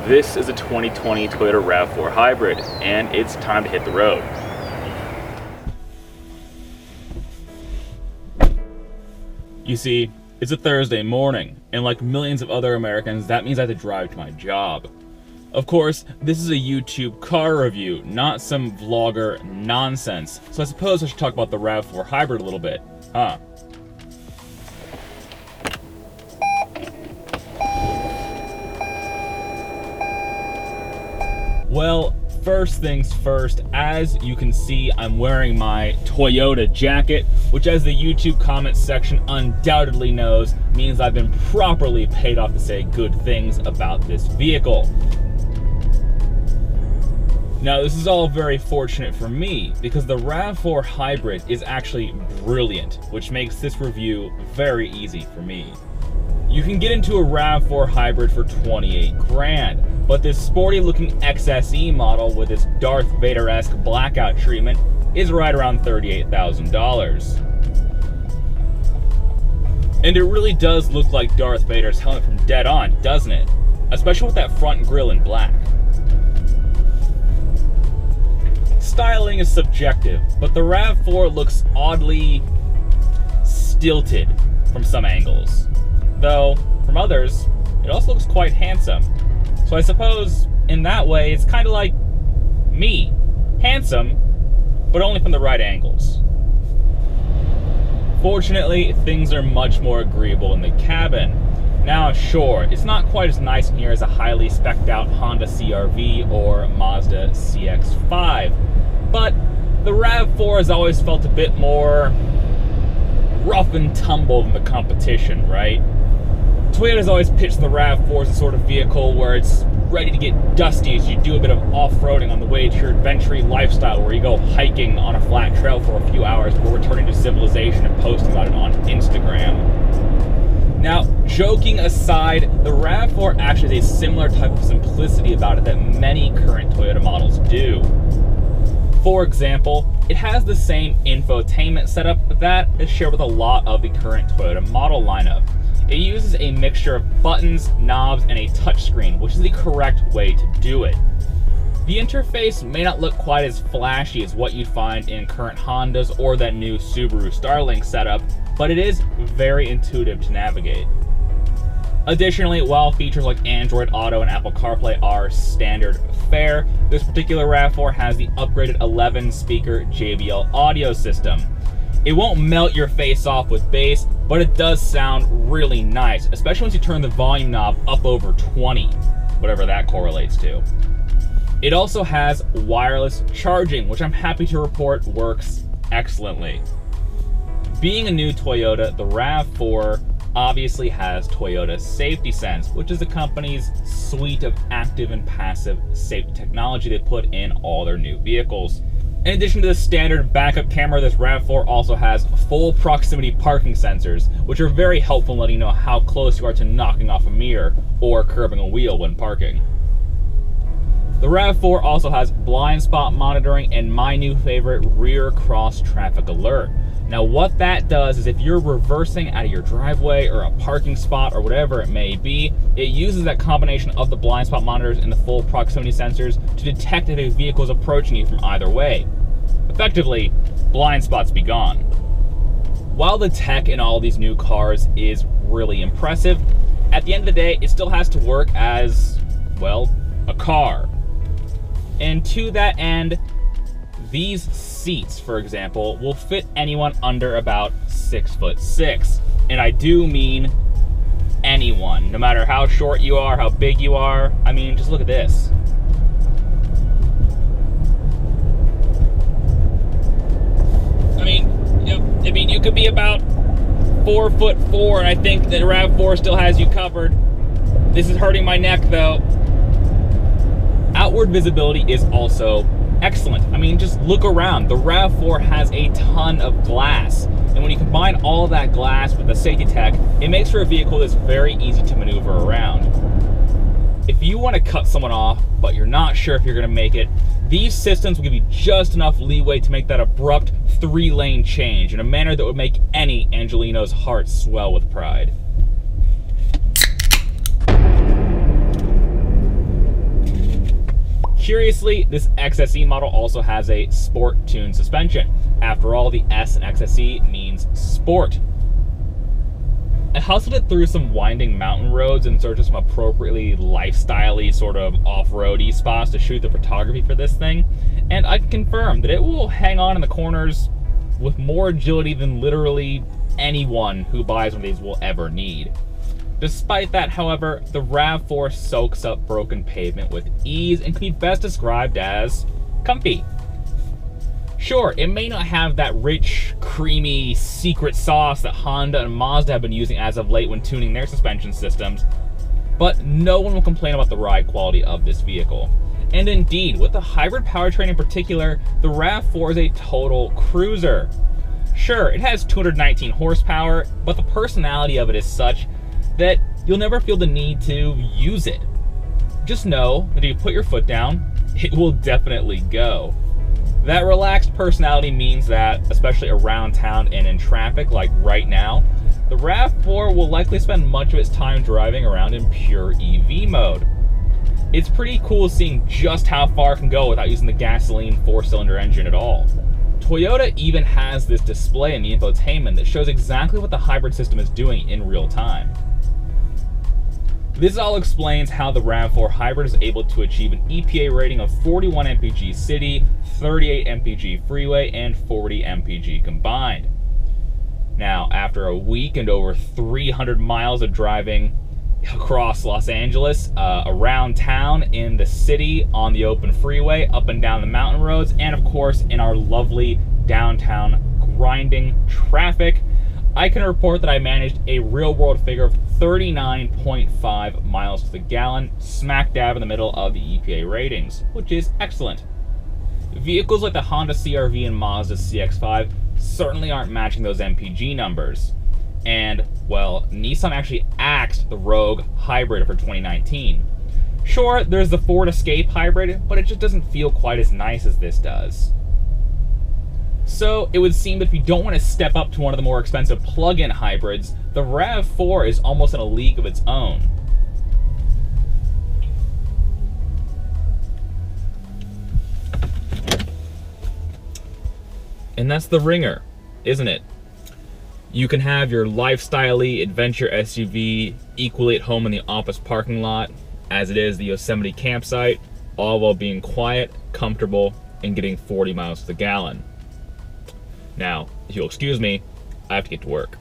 This is a 2020 Toyota RAV4 Hybrid, and it's time to hit the road. You see, it's a Thursday morning, and like millions of other Americans, that means I have to drive to my job. Of course, this is a YouTube car review, not some vlogger nonsense, so I suppose I should talk about the RAV4 Hybrid a little bit, huh? Well, first things first, as you can see, I'm wearing my Toyota jacket, which as the YouTube comments section undoubtedly knows, means I've been properly paid off to say good things about this vehicle. Now, this is all very fortunate for me, because the RAV4 Hybrid is actually brilliant, which makes this review very easy for me. You can get into a RAV4 Hybrid for 28 grand, but this sporty looking XSE model with its Darth Vader-esque blackout treatment is right around $38,000. And it really does look like Darth Vader's helmet from Dead On, doesn't it? Especially with that front grille in black. Styling is subjective, but the RAV4 looks oddly stilted from some angles. Though, from others, it also looks quite handsome. So I suppose, in that way, it's kind of like me. Handsome, but only from the right angles. Fortunately, things are much more agreeable in the cabin. Now, sure, it's not quite as nice in here as a highly spec'd out Honda CR-V or Mazda CX-5, but the RAV4 has always felt a bit more rough and tumble than the competition, right? Toyota's always pitched the RAV4 as a sort of vehicle where it's ready to get dusty as you do a bit of off-roading on the way to your adventure lifestyle, where you go hiking on a flat trail for a few hours before returning to civilization and posting about it on Instagram. Now, joking aside, the RAV4 actually has a similar type of simplicity about it that many current Toyota models do. For example, it has the same infotainment setup that is shared with a lot of the current Toyota model lineup. It uses a mixture of buttons, knobs, and a touchscreen, which is the correct way to do it. The interface may not look quite as flashy as what you'd find in current Hondas or that new Subaru Starlink setup, but it is very intuitive to navigate. Additionally, while features like Android Auto and Apple CarPlay are standard fare, this particular RAV4 has the upgraded 11-speaker JBL audio system. It won't melt your face off with bass, but it does sound really nice, especially once you turn the volume knob up over 20, whatever that correlates to. It also has wireless charging, which I'm happy to report works excellently. Being a new Toyota, the RAV4 obviously has Toyota Safety Sense, which is the company's suite of active and passive safety technology they put in all their new vehicles. In addition to the standard backup camera, this RAV4 also has full proximity parking sensors, which are very helpful in letting you know how close you are to knocking off a mirror or curbing a wheel when parking. The RAV4 also has blind spot monitoring and my new favorite, rear cross traffic alert. Now what that does is if you're reversing out of your driveway or a parking spot or whatever it may be, it uses that combination of the blind spot monitors and the full proximity sensors to detect if a vehicle is approaching you from either way. Effectively, blind spots be gone. While the tech in all these new cars is really impressive, at the end of the day, it still has to work as, well, a car. And to that end, these seats, for example, will fit anyone under about 6'6". And I do mean anyone, no matter how short you are, how big you are. I mean, just look at this. I mean, you could be about 4'4", and I think the RAV4 still has you covered. This is hurting my neck, though. Outward visibility is also excellent. I mean, just look around. The RAV4 has a ton of glass, and when you combine all of that glass with the safety tech, it makes for a vehicle that's very easy to maneuver around. If you want to cut someone off, but you're not sure if you're going to make it, these systems will give you just enough leeway to make that abrupt 3-lane change in a manner that would make any Angelino's heart swell with pride. Curiously, this XSE model also has a sport-tuned suspension. After all, the S in XSE means sport. I hustled it through some winding mountain roads in search of some appropriately lifestyle-y, sort of off-roady spots to shoot the photography for this thing, and I can confirm that it will hang on in the corners with more agility than literally anyone who buys one of these will ever need. Despite that, however, the RAV4 soaks up broken pavement with ease and can be best described as comfy. Sure, it may not have that rich, creamy secret sauce that Honda and Mazda have been using as of late when tuning their suspension systems, but no one will complain about the ride quality of this vehicle. And indeed, with the hybrid powertrain in particular, the RAV4 is a total cruiser. Sure, it has 219 horsepower, but the personality of it is such that you'll never feel the need to use it. Just know that if you put your foot down, it will definitely go. That relaxed personality means that, especially around town and in traffic like right now, the RAV4 will likely spend much of its time driving around in pure EV mode. It's pretty cool seeing just how far it can go without using the gasoline 4-cylinder engine at all. Toyota even has this display in the infotainment that shows exactly what the hybrid system is doing in real time. This all explains how the RAV4 Hybrid is able to achieve an EPA rating of 41 mpg city, 38 mpg freeway, and 40 mpg combined. Now, after a week and over 300 miles of driving across Los Angeles, around town, in the city, on the open freeway, up and down the mountain roads, and of course in our lovely downtown grinding traffic, I can report that I managed a real-world figure of 39.5 miles to the gallon, smack dab in the middle of the EPA ratings, which is excellent. Vehicles like the Honda CR-V and Mazda CX-5 certainly aren't matching those MPG numbers. And, well, Nissan actually axed the Rogue Hybrid for 2019. Sure, there's the Ford Escape Hybrid, but it just doesn't feel quite as nice as this does. So it would seem that if you don't want to step up to one of the more expensive plug-in hybrids, the RAV4 is almost in a league of its own. And that's the ringer, isn't it? You can have your lifestyle-y adventure SUV equally at home in the office parking lot, as it is the Yosemite campsite, all while being quiet, comfortable, and getting 40 miles to the gallon. Now, if you'll excuse me, I have to get to work.